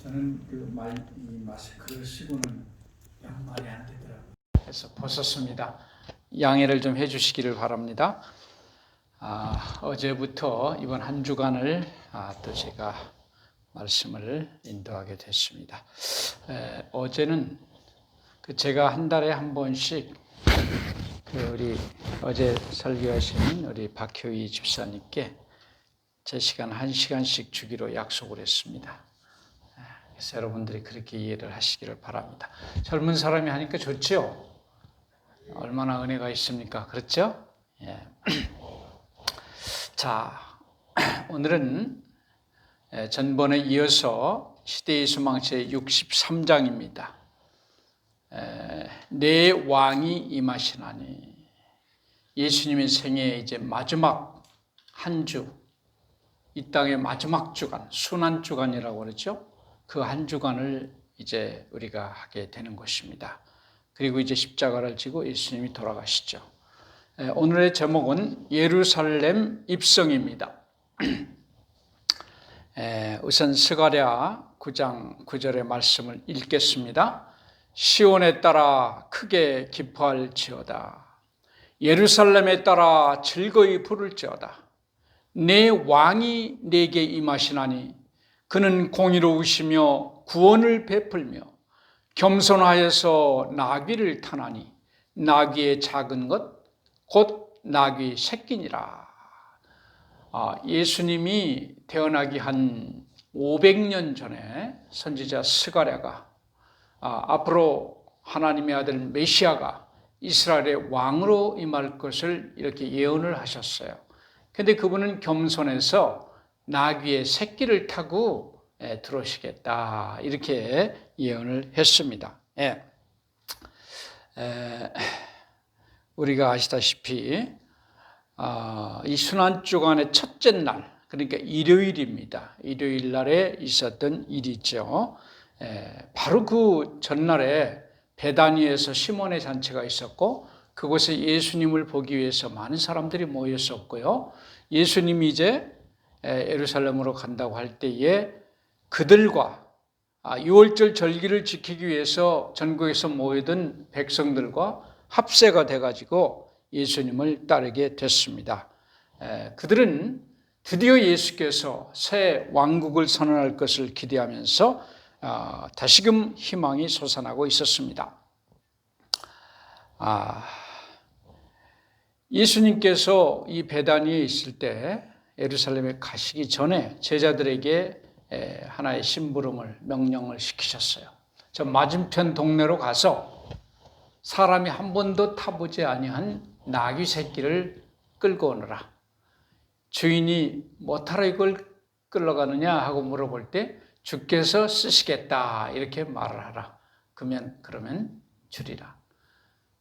저는 이 마스크를 쓰고는 말이 안 되더라고요. 그래서 벗었습니다. 양해를 좀 해주시기를 바랍니다. 어제부터 이번 한 주간을 또 제가 말씀을 인도하게 됐습니다. 어제는 제가 한 달에 한 번씩 우리 어제 설교하신 우리 박효희 집사님께 제 시간 1시간씩 주기로 약속을 했습니다. 그래서 여러분들이 그렇게 이해를 하시기를 바랍니다. 젊은 사람이 하니까 좋죠? 얼마나 은혜가 있습니까? 그렇죠? 예. 자, 오늘은 전번에 이어서 시대의 소망체 63장입니다. 내 왕이 임하시나니. 예수님의 생애 이제 마지막 한 주, 이 땅의 마지막 주간, 순환 주간이라고 그러죠. 그 한 주간을 이제 우리가 하게 되는 것입니다. 그리고 이제 십자가를 지고 예수님이 돌아가시죠. 오늘의 제목은 예루살렘 입성입니다. 우선 스가랴 9장 9절의 말씀을 읽겠습니다. 시온에 따라 크게 기뻐할지어다. 예루살렘에 따라 즐거이 부를지어다. 내 왕이 내게 임하시나니 그는 공의로우시며 구원을 베풀며 겸손하여서 나귀를 타나니 나귀의 작은 것 곧 나귀 새끼니라. 예수님이 태어나기 한 500년 전에 선지자 스가랴가 앞으로 하나님의 아들 메시아가 이스라엘의 왕으로 임할 것을 이렇게 예언을 하셨어요. 그런데 그분은 겸손해서 나귀의 새끼를 타고 들어오시겠다 이렇게 예언을 했습니다. 우리가 아시다시피 이 순환주간의 첫째 날, 그러니까 일요일입니다. 일요일 날에 있었던 일이죠. 바로 그 전날에 베다니에서 시몬의 잔치가 있었고 그곳에 예수님을 보기 위해서 많은 사람들이 모였었고요. 예수님이 이제 예루살렘으로 간다고 할 때에 그들과 6월절 절기를 지키기 위해서 전국에서 모이던 백성들과 합세가 돼가지고 예수님을 따르게 됐습니다. 그들은 드디어 예수께서 새 왕국을 선언할 것을 기대하면서 다시금 희망이 솟아나고 있었습니다. 예수님께서 이 베다니에 있을 때 예루살렘에 가시기 전에 제자들에게 하나의 심부름을 명령을 시키셨어요. 저 맞은편 동네로 가서 사람이 한 번도 타보지 아니한 나귀 새끼를 끌고 오너라. 주인이 뭐하러 이걸 끌러가느냐 하고 물어볼 때 주께서 쓰시겠다 이렇게 말을 하라. 그러면 주리라.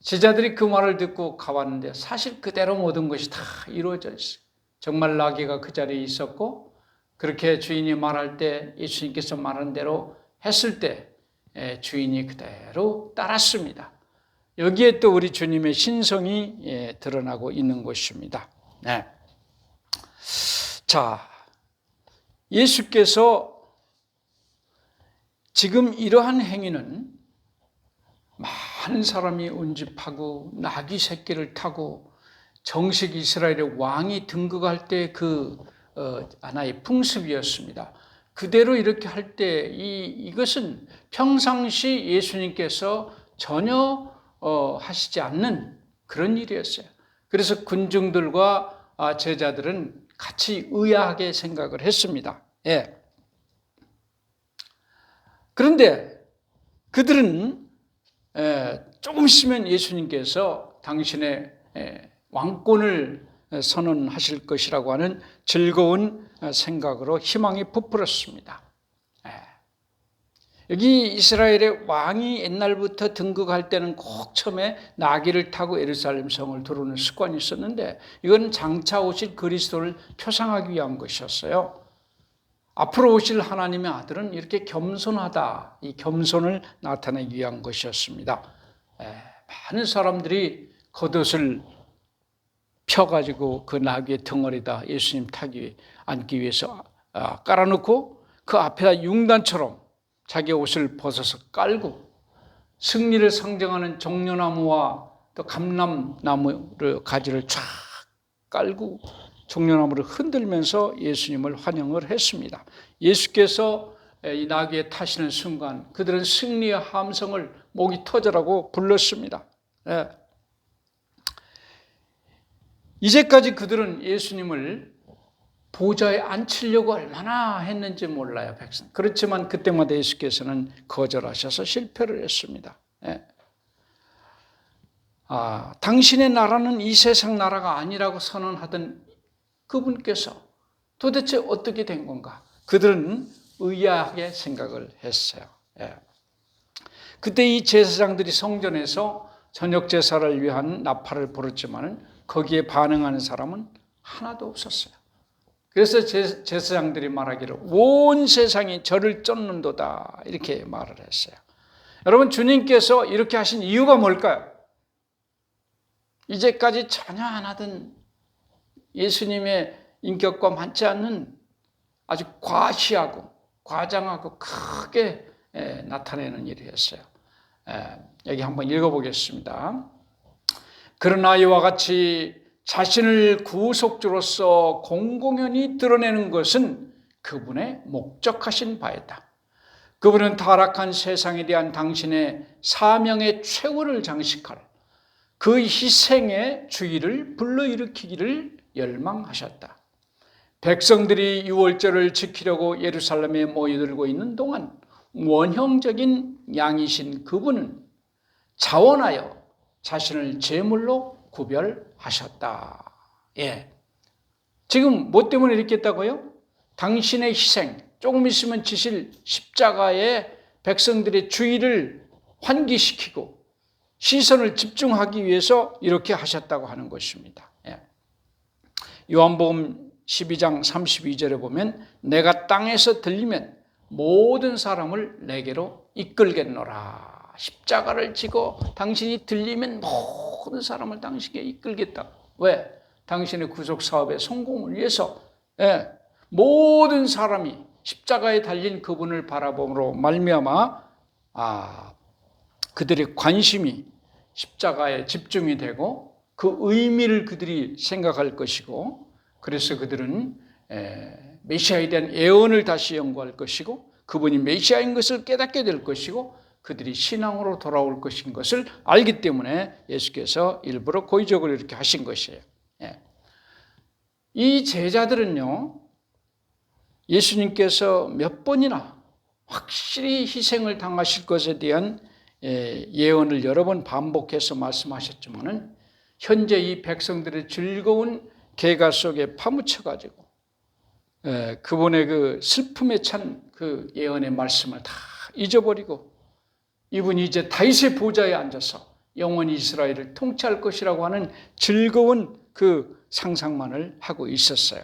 제자들이 그 말을 듣고 가봤는데 사실 그대로 모든 것이 다 이루어져 있어요. 정말 나귀가 그 자리에 있었고 그렇게 주인이 말할 때 예수님께서 말한 대로 했을 때 주인이 그대로 따랐습니다. 여기에 또 우리 주님의 신성이 드러나고 있는 것입니다. 자, 예수께서 지금 이러한 행위는 많은 사람이 운집하고 나귀 새끼를 타고 정식 이스라엘의 왕이 등극할 때 하나의 풍습이었습니다. 그대로 이렇게 할 때 이것은 평상시 예수님께서 전혀 하시지 않는 그런 일이었어요. 그래서 군중들과 제자들은 같이 의아하게 생각을 했습니다. 그런데 그들은 조금 있으면 예수님께서 당신의 왕권을 선언하실 것이라고 하는 즐거운 생각으로 희망이 부풀었습니다. 여기 이스라엘의 왕이 옛날부터 등극할 때는 꼭 처음에 나귀를 타고 예루살렘 성을 들어오는 습관이 있었는데 이건 장차 오실 그리스도를 표상하기 위한 것이었어요. 앞으로 오실 하나님의 아들은 이렇게 겸손하다, 이 겸손을 나타내기 위한 것이었습니다. 많은 사람들이 겉옷을 펴가지고 그 나귀의 덩어리다 예수님 앉기 위해서 깔아놓고 그 앞에다 융단처럼 자기 옷을 벗어서 깔고 승리를 상징하는 종려나무와 또 감람나무를 가지를 쫙 깔고 종려나무를 흔들면서 예수님을 환영을 했습니다. 예수께서 이 나귀에 타시는 순간 그들은 승리의 함성을 목이 터져라고 불렀습니다. 이제까지 그들은 예수님을 보좌에 앉히려고 얼마나 했는지 몰라요, 백성. 그렇지만 그때마다 예수께서는 거절하셔서 실패를 했습니다. 당신의 나라는 이 세상 나라가 아니라고 선언하던 그분께서 도대체 어떻게 된 건가? 그들은 의아하게 생각을 했어요. 그때 이 제사장들이 성전에서 저녁 제사를 위한 나팔을 불었지만 거기에 반응하는 사람은 하나도 없었어요. 그래서 제사장들이 말하기를 온 세상이 저를 쫓는도다 이렇게 말을 했어요. 여러분, 주님께서 이렇게 하신 이유가 뭘까요? 이제까지 전혀 안 하던 예수님의 인격과 맞지 않는 아주 과시하고 과장하고 크게 나타내는 일이었어요. 여기 한번 읽어보겠습니다. 그러나 이와 같이 자신을 구속주로서 공공연히 드러내는 것은 그분의 목적하신 바였다. 그분은 타락한 세상에 대한 당신의 사명의 최후를 장식할 그 희생의 주의를 불러일으키기를 열망하셨다. 백성들이 유월절을 지키려고 예루살렘에 모여들고 있는 동안 원형적인 양이신 그분은 자원하여 자신을 제물로 구별하셨다. 지금 뭐 때문에 이렇게 했다고요? 당신의 희생, 조금 있으면 지실 십자가에 백성들의 주의를 환기시키고 시선을 집중하기 위해서 이렇게 하셨다고 하는 것입니다. 요한복음 12장 32절에 보면 내가 땅에서 들리면 모든 사람을 내게로 이끌겠노라. 십자가를 지고 당신이 들리면 모든 사람을 당신에게 이끌겠다. 왜? 당신의 구속 사업의 성공을 위해서 모든 사람이 십자가에 달린 그분을 바라봄으로 말미암아 그들의 관심이 십자가에 집중이 되고 그 의미를 그들이 생각할 것이고 그래서 그들은 메시아에 대한 예언을 다시 연구할 것이고 그분이 메시아인 것을 깨닫게 될 것이고 그들이 신앙으로 돌아올 것인 것을 알기 때문에 예수께서 일부러 고의적으로 이렇게 하신 것이에요. 이 제자들은요, 예수님께서 몇 번이나 확실히 희생을 당하실 것에 대한 예언을 여러 번 반복해서 말씀하셨지만은 현재 이 백성들의 즐거운 개가 속에 파묻혀가지고 그분의 그 슬픔에 찬 그 예언의 말씀을 다 잊어버리고 이분이 이제 다윗의 보좌에 앉아서 영원히 이스라엘을 통치할 것이라고 하는 즐거운 그 상상만을 하고 있었어요.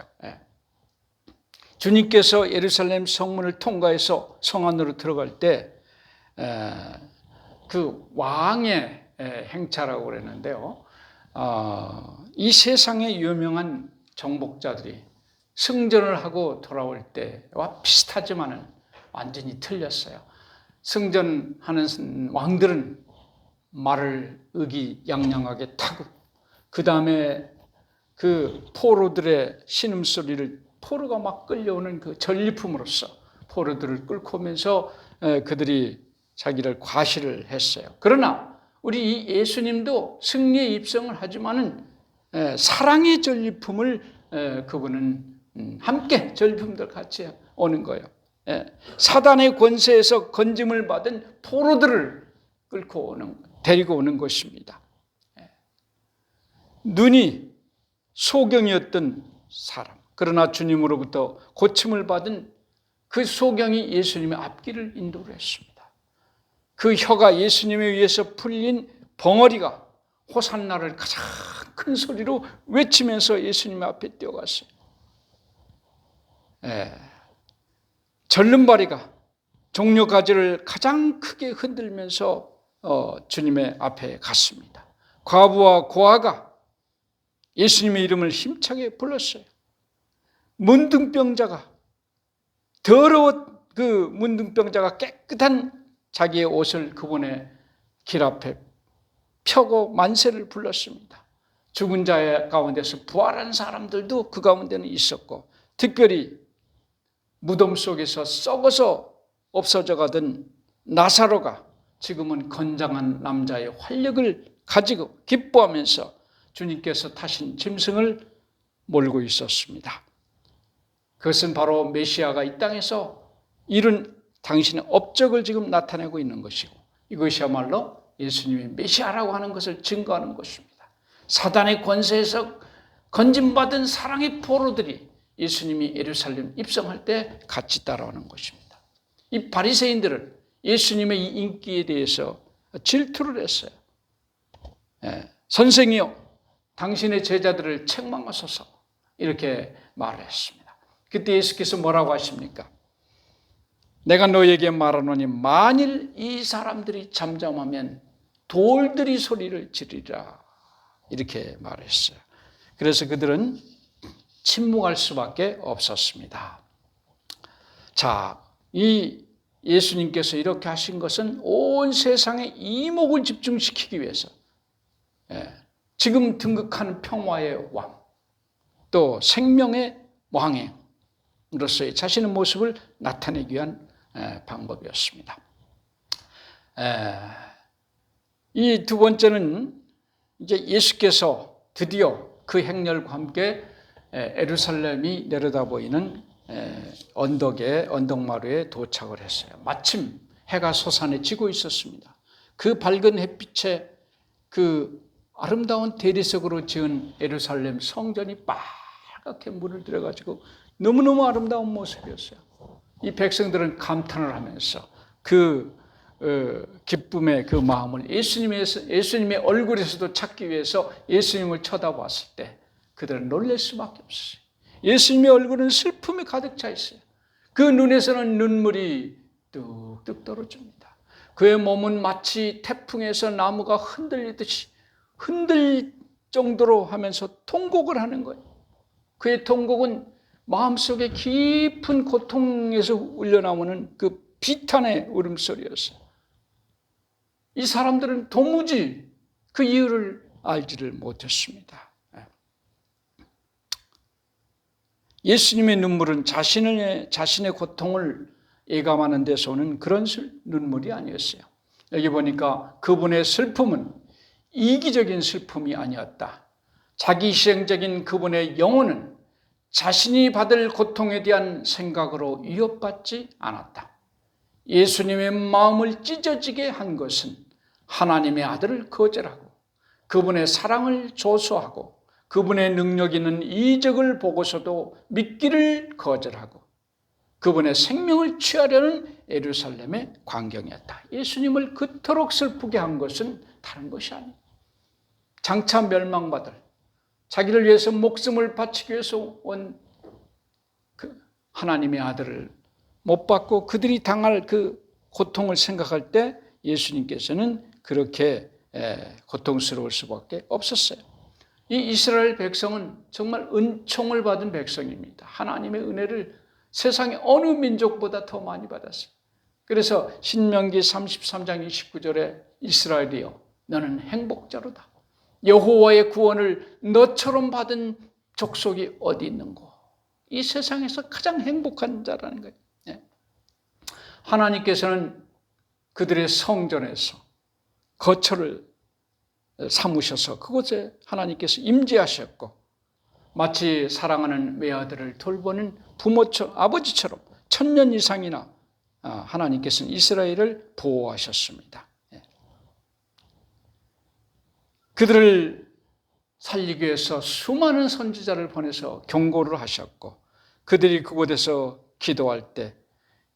주님께서 예루살렘 성문을 통과해서 성 안으로 들어갈 때 그 왕의 행차라고 그랬는데요. 이 세상의 유명한 정복자들이 승전을 하고 돌아올 때와 비슷하지만은 완전히 틀렸어요. 승전하는 왕들은 말을 의기양양하게 타고 그 다음에 그 포로들의 신음소리를 포로가 막 끌려오는 그 전리품으로써 포로들을 끌고 오면서 그들이 자기를 과시를 했어요. 그러나 우리 이 예수님도 승리의 입성을 하지만은 사랑의 전리품을 그분은 함께 전리품들 같이 오는 거예요. 사단의 권세에서 건짐을 받은 포로들을 데리고 오는 것입니다. 눈이 소경이었던 사람, 그러나 주님으로부터 고침을 받은 그 소경이 예수님의 앞길을 인도를 했습니다. 그 혀가 예수님에 의해서 풀린 벙어리가 호산나를 가장 큰 소리로 외치면서 예수님 앞에 뛰어갔어요. 절름발이가 종려가지를 가장 크게 흔들면서 주님의 앞에 갔습니다. 과부와 고아가 예수님의 이름을 힘차게 불렀어요. 문둥병자가 더러워 그 문둥병자가 깨끗한 자기의 옷을 그분의 길 앞에 펴고 만세를 불렀습니다. 죽은 자 가운데서 부활한 사람들도 그 가운데는 있었고, 특별히 무덤 속에서 썩어서 없어져 가던 나사로가 지금은 건장한 남자의 활력을 가지고 기뻐하면서 주님께서 타신 짐승을 몰고 있었습니다. 그것은 바로 메시아가 이 땅에서 이룬 당신의 업적을 지금 나타내고 있는 것이고, 이것이야말로 예수님이 메시아라고 하는 것을 증거하는 것입니다. 사단의 권세에서 건진받은 사랑의 포로들이 예수님이 예루살렘 입성할 때 같이 따라오는 것입니다. 이 바리새인들은 예수님의 이 인기에 대해서 질투를 했어요. 선생이요, 당신의 제자들을 책망하소서, 이렇게 말을 했습니다. 그때 예수께서 뭐라고 하십니까? 내가 너에게 말하노니 만일 이 사람들이 잠잠하면 돌들이 소리를 지르리라, 이렇게 말했어요. 그래서 그들은 침묵할 수밖에 없었습니다. 자, 이 예수님께서 이렇게 하신 것은 온 세상의 이목을 집중시키기 위해서, 지금 등극하는 평화의 왕, 또 생명의 왕으로서의 자신의 모습을 나타내기 위한 방법이었습니다. 이 두 번째는 이제 예수께서 드디어 그 행렬과 함께 예루살렘이 내려다 보이는 언덕마루에 도착을 했어요. 마침 해가 솟아내 지고 있었습니다. 그 밝은 햇빛에 그 아름다운 대리석으로 지은 예루살렘 성전이 빨갛게 물을 들여가지고 너무너무 아름다운 모습이었어요. 이 백성들은 감탄을 하면서 그 기쁨의 그 마음을 예수님의 얼굴에서도 찾기 위해서 예수님을 쳐다봤을 때 그들은 놀랄 수밖에 없어요. 예수님의 얼굴은 슬픔이 가득 차 있어요. 그 눈에서는 눈물이 뚝뚝 떨어집니다. 그의 몸은 마치 태풍에서 나무가 흔들리듯이 흔들 정도로 하면서 통곡을 하는 거예요. 그의 통곡은 마음속에 깊은 고통에서 울려나오는 그 비탄의 울음소리였어요. 이 사람들은 도무지 그 이유를 알지를 못했습니다. 예수님의 눈물은 자신의 고통을 예감하는 데서 오는 그런 눈물이 아니었어요. 여기 보니까 그분의 슬픔은 이기적인 슬픔이 아니었다. 자기 희생적인 그분의 영혼은 자신이 받을 고통에 대한 생각으로 위협받지 않았다. 예수님의 마음을 찢어지게 한 것은 하나님의 아들을 거절하고 그분의 사랑을 조소하고 그분의 능력 있는 이적을 보고서도 믿기를 거절하고 그분의 생명을 취하려는 예루살렘의 광경이었다. 예수님을 그토록 슬프게 한 것은 다른 것이 아니에요. 장차 멸망받을, 자기를 위해서 목숨을 바치기 위해서 온 그 하나님의 아들을 못 받고 그들이 당할 그 고통을 생각할 때 예수님께서는 그렇게 고통스러울 수밖에 없었어요. 이 이스라엘 백성은 정말 은총을 받은 백성입니다. 하나님의 은혜를 세상의 어느 민족보다 더 많이 받았어요. 그래서 신명기 33장 29절에 이스라엘이여 너는 행복자로다. 여호와의 구원을 너처럼 받은 족속이 어디 있는고. 이 세상에서 가장 행복한 자라는 거예요. 하나님께서는 그들의 성전에서 거처를 삼으셔서 그곳에 하나님께서 임재하셨고 마치 사랑하는 외아들을 돌보는 아버지처럼 1000년 이상이나 하나님께서는 이스라엘을 보호하셨습니다. 그들을 살리기 위해서 수많은 선지자를 보내서 경고를 하셨고 그들이 그곳에서 기도할 때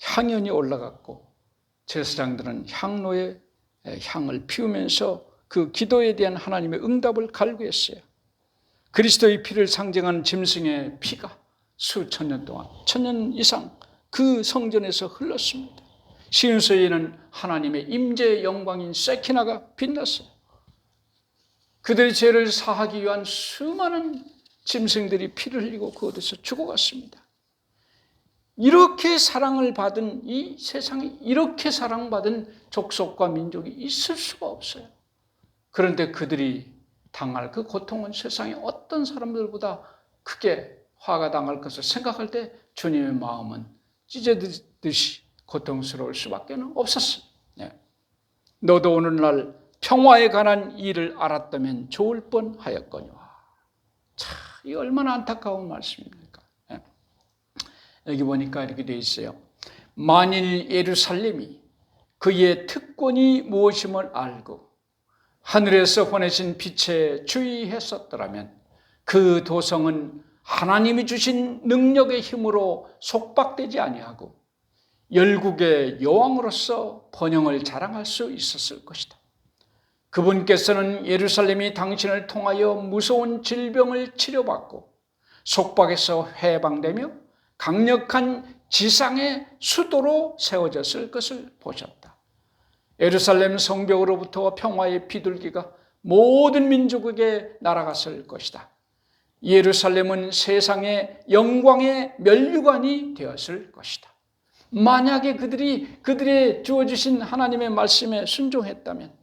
향연이 올라갔고 제사장들은 향로에 향을 피우면서 그 기도에 대한 하나님의 응답을 갈구했어요. 그리스도의 피를 상징하는 짐승의 피가 수천 년 동안 1000년 이상 그 성전에서 흘렀습니다. 시온서에는 하나님의 임재의 영광인 세키나가 빛났어요. 그들의 죄를 사하기 위한 수많은 짐승들이 피를 흘리고 그곳에서 죽어갔습니다. 이렇게 사랑을 받은 이 세상에 이렇게 사랑받은 족속과 민족이 있을 수가 없어요. 그런데 그들이 당할 그 고통은 세상의 어떤 사람들보다 크게 화가 당할 것을 생각할 때 주님의 마음은 찢어지듯이 고통스러울 수밖에 없었어요. 너도 오늘날 평화에 관한 일을 알았다면 좋을 뻔하였거니와. 참, 이 얼마나 안타까운 말씀입니까? 여기 보니까 이렇게 되어 있어요. 만일 예루살렘이 그의 특권이 무엇임을 알고 하늘에서 보내신 빛에 주의했었더라면 그 도성은 하나님이 주신 능력의 힘으로 속박되지 아니하고 열국의 여왕으로서 번영을 자랑할 수 있었을 것이다. 그분께서는 예루살렘이 당신을 통하여 무서운 질병을 치료받고 속박에서 해방되며 강력한 지상의 수도로 세워졌을 것을 보셨다. 예루살렘 성벽으로부터 평화의 비둘기가 모든 민족에게 날아갔을 것이다. 예루살렘은 세상의 영광의 면류관이 되었을 것이다. 만약에 그들의 주어주신 하나님의 말씀에 순종했다면,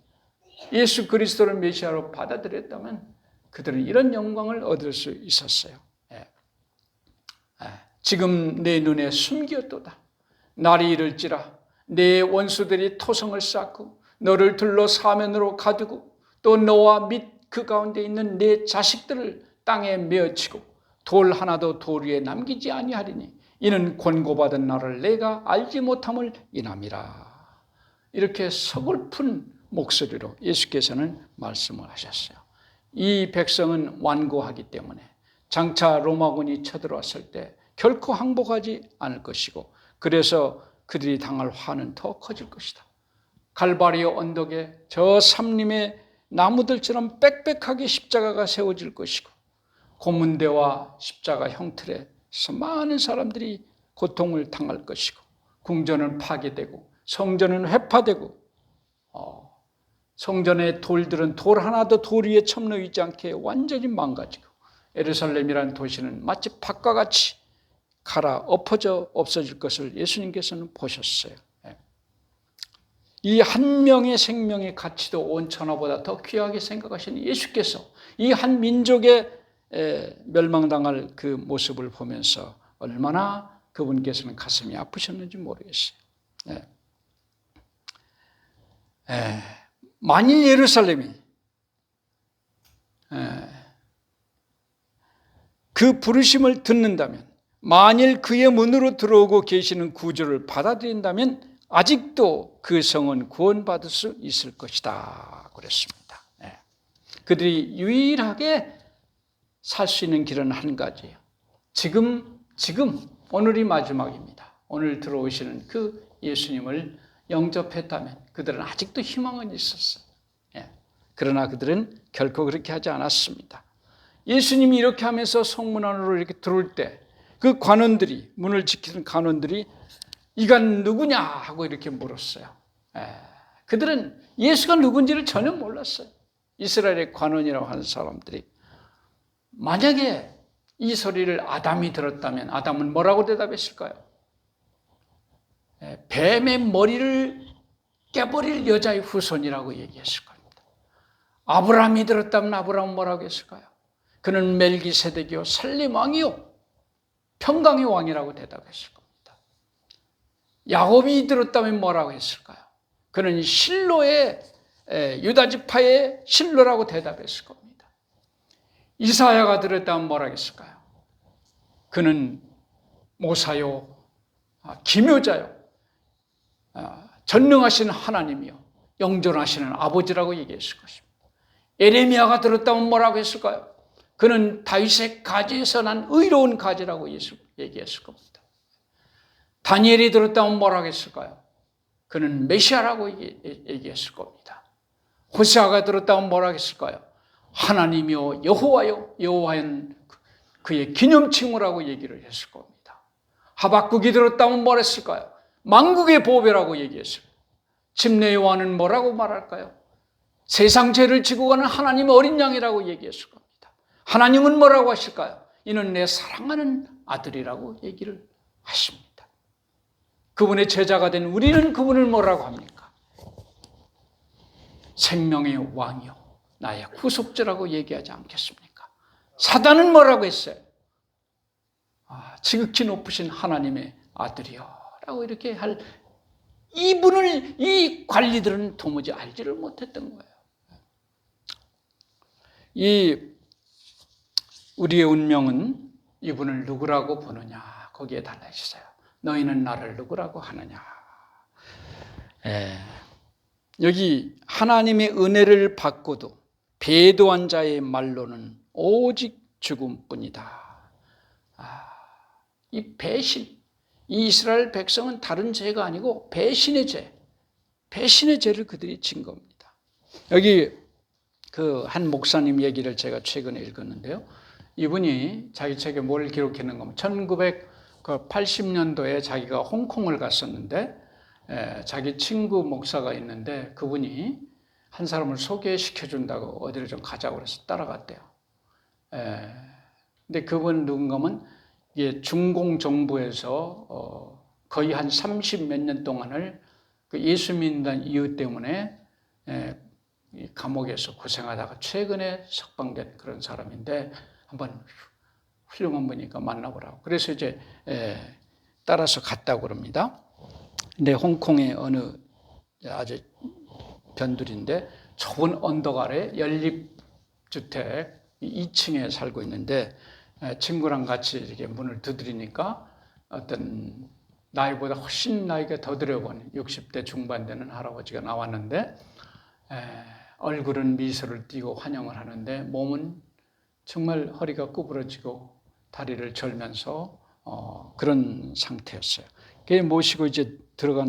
예수 그리스도를 메시아로 받아들였다면 그들은 이런 영광을 얻을 수 있었어요. 지금 내 눈에 숨겼도다. 날이 이를지라 내 원수들이 토성을 쌓고 너를 둘러 사면으로 가두고 또 너와 및 그 가운데 있는 내 자식들을 땅에 메어치고 돌 하나도 돌 위에 남기지 아니하리니 이는 권고받은 나를 내가 알지 못함을 인함이라. 이렇게 서글픈 목소리로 예수께서는 말씀을 하셨어요. 이 백성은 완고하기 때문에 장차 로마군이 쳐들어왔을 때 결코 항복하지 않을 것이고, 그래서 그들이 당할 화는 더 커질 것이다. 갈바리 언덕에 저 삼림의 나무들처럼 빽빽하게 십자가가 세워질 것이고, 고문대와 십자가 형틀에서 많은 사람들이 고통을 당할 것이고, 궁전은 파괴되고 성전은 회파되고, 성전의 돌들은 돌 하나도 돌 위에 첨로 있지 않게 완전히 망가지고, 예루살렘이라는 도시는 마치 밭과 같이 갈아 엎어져 없어질 것을 예수님께서는 보셨어요. 이 한 명의 생명의 가치도 온 천하보다 더 귀하게 생각하시는 예수께서 이 한 민족의 멸망당할 그 모습을 보면서 얼마나 그분께서는 가슴이 아프셨는지 모르겠어요. 만일 예루살렘이 그 부르심을 듣는다면, 만일 그의 문으로 들어오고 계시는 구주를 받아들인다면 아직도 그 성은 구원받을 수 있을 것이다 그랬습니다. 그들이 유일하게 살 수 있는 길은 한 가지예요. 지금 오늘이 마지막입니다. 오늘 들어오시는 그 예수님을 영접했다면 그들은 아직도 희망은 있었어요. 그러나 그들은 결코 그렇게 하지 않았습니다. 예수님이 이렇게 하면서 성문 안으로 이렇게 들어올 때 그 관원들이, 문을 지키는 관원들이 이가 누구냐 하고 이렇게 물었어요. 그들은 예수가 누군지를 전혀 몰랐어요. 이스라엘의 관원이라고 하는 사람들이. 만약에 이 소리를 아담이 들었다면 아담은 뭐라고 대답했을까요? 뱀의 머리를 깨버릴 여자의 후손이라고 얘기했을 겁니다. 아브라함이 들었다면 아브라함은 뭐라고 했을까요? 그는 멜기세덱이요 살림 왕이요 평강의 왕이라고 대답했을 겁니다. 야곱이 들었다면 뭐라고 했을까요? 그는 실로의 유다 지파의 실로라고 대답했을 겁니다. 이사야가 들었다면 뭐라고 했을까요? 그는 모사요 기묘자요 전능하신 하나님이요 영존하시는 아버지라고 얘기했을 것입니다. 에레미야가 들었다면 뭐라고 했을까요? 그는 다윗의 가지에서 난 의로운 가지라고 얘기했을 겁니다. 다니엘이 들었다면 뭐라고 했을까요? 그는 메시아라고 얘기했을 겁니다. 호세아가 들었다면 뭐라고 했을까요? 하나님이요 여호와요 여호와는 그의 기념칭호라고 얘기를 했을 겁니다. 하박국이 들었다면 뭐라 했을까요? 만국의 보배라고 얘기했을 겁니다. 침례 요한은 뭐라고 말할까요? 세상 죄를 지고 가는 하나님의 어린 양이라고 얘기했을 겁니다. 하나님은 뭐라고 하실까요? 이는 내 사랑하는 아들이라고 얘기를 하십니다. 그분의 제자가 된 우리는 그분을 뭐라고 합니까? 생명의 왕이요 나의 구속주라고 얘기하지 않겠습니까? 사단은 뭐라고 했어요? 지극히 높으신 하나님의 아들이요 라고 이렇게 할 이분을 이 관리들은 도무지 알지를 못했던 거예요. 우리의 운명은 이분을 누구라고 보느냐 거기에 달려 있어요. 너희는 나를 누구라고 하느냐. 여기 하나님의 은혜를 받고도 배도한 자의 말로는 오직 죽음뿐이다. 이 배신, 이 이스라엘 백성은 다른 죄가 아니고 배신의 죄를 그들이 진 겁니다. 여기 그 한 목사님 얘기를 제가 최근에 읽었는데요. 이분이 자기 책에 뭘 기록했는가 하면 1980년도에 자기가 홍콩을 갔었는데 자기 친구 목사가 있는데 그분이 한 사람을 소개시켜 준다고 어디를 좀 가자고 그래서 따라갔대요. 근데 그분 누군가 하면 중공 정부에서 거의 한 30 몇 년 동안을 그 예수 믿는 이유 때문에 감옥에서 고생하다가 최근에 석방된 그런 사람인데 한번 훌륭한 분이니까 만나보라고. 그래서 이제 따라서 갔다고 그럽니다. 근데 홍콩의 어느 아주 변두리인데 좁은 언덕 아래 연립주택 2층에 살고 있는데 친구랑 같이 이렇게 문을 두드리니까 어떤 나이보다 훨씬 나이가 더 들어본 60대 중반 되는 할아버지가 나왔는데 얼굴은 미소를 띠고 환영을 하는데 몸은 정말 허리가 구부러지고 다리를 절면서 그런 상태였어요. 그게 모시고 이제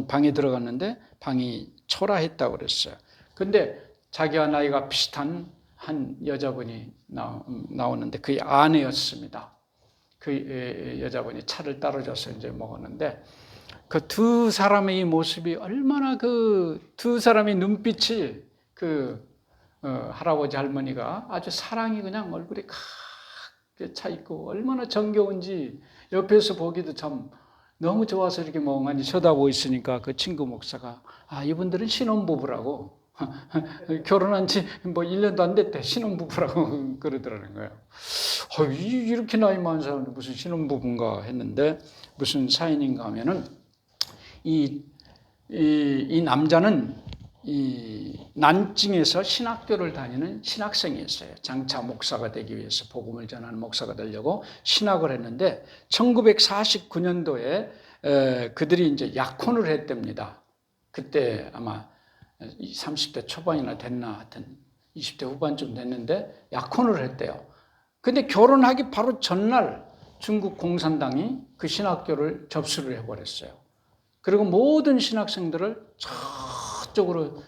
방에 들어갔는데 방이 초라했다고 그랬어요. 근데 자기와 나이가 비슷한 한 여자분이 나오는데 그의 아내였습니다. 그 여자분이 차를 따라줘서 이제 먹었는데 그 두 사람의 모습이 얼마나 그 두 사람의 눈빛이 할아버지 할머니가 아주 사랑이 그냥 얼굴에 가득 차 있고 얼마나 정겨운지 옆에서 보기도 참 너무 좋아서 이렇게 멍하니 쳐다보고 있으니까 그 친구 목사가 이분들은 신혼부부라고 결혼한 지 뭐 1년도 안 됐대. 신혼부부라고 그러더라는 거예요. 이렇게 나이 많은 사람들 무슨 신혼부부인가 했는데 무슨 사연인가 하면은 이 남자는 난징에서 신학교를 다니는 신학생이었어요. 장차 목사가 되기 위해서 복음을 전하는 목사가 되려고 신학을 했는데 1949년도에 그들이 이제 약혼을 했답니다. 그때 아마 30대 초반이나 됐나 하여튼 20대 후반쯤 됐는데 약혼을 했대요. 근데 결혼하기 바로 전날 중국 공산당이 그 신학교를 접수를 해버렸어요. 그리고 모든 신학생들을 저쪽으로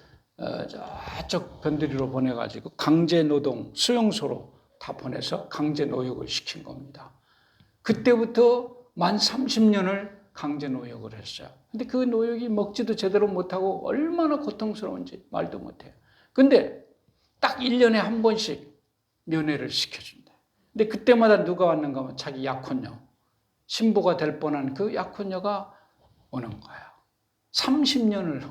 저쪽 변두리로 보내가지고 강제노동 수용소로 다 보내서 강제노역을 시킨 겁니다. 그때부터 만 30년을 강제노역을 했어요. 근데 그 노역이 먹지도 제대로 못하고 얼마나 고통스러운지 말도 못해요. 근데 딱 1년에 한 번씩 면회를 시켜준대. 근데 그때마다 누가 왔는가 하면 자기 약혼녀, 신부가 될 뻔한 그 약혼녀가 오는 거예요. 30년을.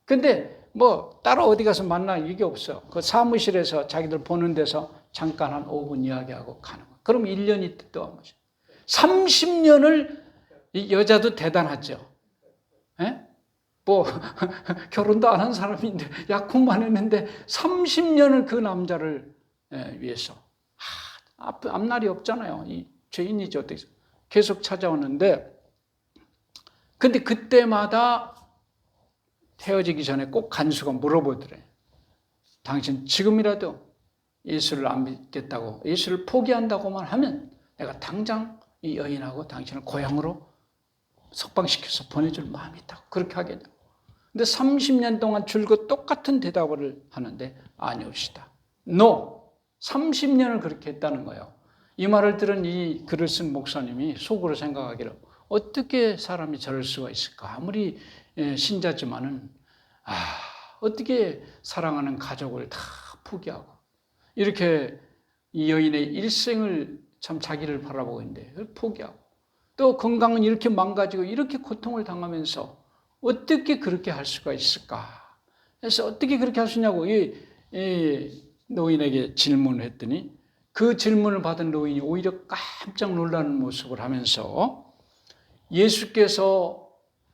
근데 뭐 따로 어디 가서 만나 이게 없어. 그 사무실에서 자기들 보는 데서 잠깐 한 5분 이야기하고 가는 거예요. 그럼 1년이 또 한 번씩. 30년을 이 여자도 대단하죠. 에? 뭐 결혼도 안 한 사람인데 약혼만 했는데 30년을 그 남자를 위해서 앞날이 없잖아요. 이 죄인이죠. 계속 찾아오는데 근데 그때마다 헤어지기 전에 꼭 간수가 물어보더래. 당신 지금이라도 예수를 안 믿겠다고 예수를 포기한다고만 하면 내가 당장 이 여인하고 당신을 고향으로 석방시켜서 보내줄 마음이 있다고 그렇게 하겠냐고. 근데 30년 동안 줄곧 똑같은 대답을 하는데 아니옵시다. No. 30년을 그렇게 했다는 거예요. 이 말을 들은 이 글을 쓴 목사님이 속으로 생각하기를 어떻게 사람이 저럴 수가 있을까. 아무리 신자지만은 어떻게 사랑하는 가족을 다 포기하고 이렇게 이 여인의 일생을 참 자기를 바라보고 있는데 포기하고 또 건강은 이렇게 망가지고 이렇게 고통을 당하면서 어떻게 그렇게 할 수가 있을까? 그래서 어떻게 그렇게 할 수 있냐고 이 노인에게 질문을 했더니 그 질문을 받은 노인이 오히려 깜짝 놀라는 모습을 하면서 예수께서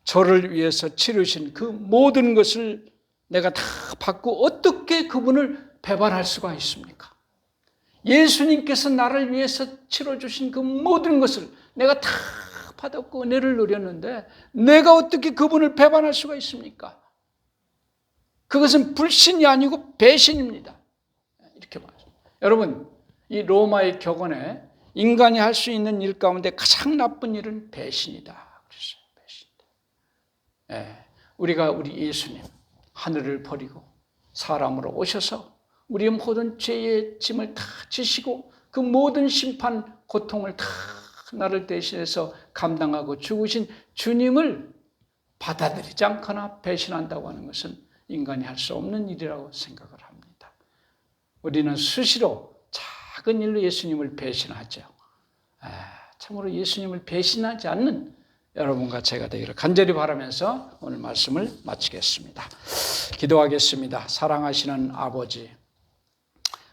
저를 위해서 치르신 그 모든 것을 내가 다 받고 어떻게 그분을 배반할 수가 있습니까? 예수님께서 나를 위해서 치러주신 그 모든 것을 내가 다 받았고 은혜를 누렸는데 내가 어떻게 그분을 배반할 수가 있습니까? 그것은 불신이 아니고 배신입니다. 이렇게 말합니다. 여러분, 이 로마의 격언에 인간이 할 수 있는 일 가운데 가장 나쁜 일은 배신이다. 그랬어요. 배신이다. 예, 우리가 우리 예수님 하늘을 버리고 사람으로 오셔서 우리의 모든 죄의 짐을 다 지시고 그 모든 심판, 고통을 다 나를 대신해서 감당하고 죽으신 주님을 받아들이지 않거나 배신한다고 하는 것은 인간이 할 수 없는 일이라고 생각을 합니다. 우리는 수시로 작은 일로 예수님을 배신하죠. 참으로 예수님을 배신하지 않는 여러분과 제가 되기를 간절히 바라면서 오늘 말씀을 마치겠습니다. 기도하겠습니다. 사랑하시는 아버지,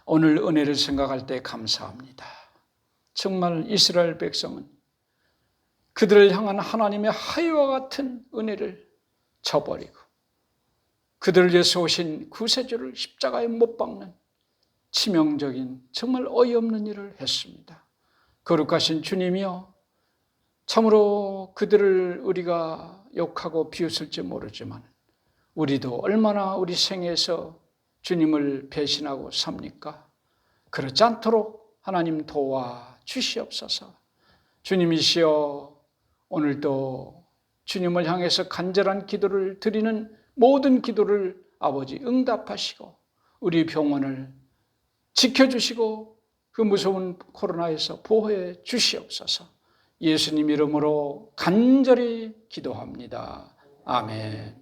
오늘 은혜를 생각할 때 감사합니다. 정말 이스라엘 백성은 그들을 향한 하나님의 하위와 같은 은혜를 저버리고 그들을 위해서 오신 구세주를 십자가에 못 박는 치명적인 정말 어이없는 일을 했습니다. 거룩하신 주님이여, 참으로 그들을 우리가 욕하고 비웃을지 모르지만 우리도 얼마나 우리 생에서 주님을 배신하고 삽니까? 그렇지 않도록 하나님 도와 주시옵소서. 주님이시여, 오늘도 주님을 향해서 간절한 기도를 드리는 모든 기도를 아버지 응답하시고 우리 병원을 지켜주시고 그 무서운 코로나에서 보호해 주시옵소서. 예수님 이름으로 간절히 기도합니다. 아멘.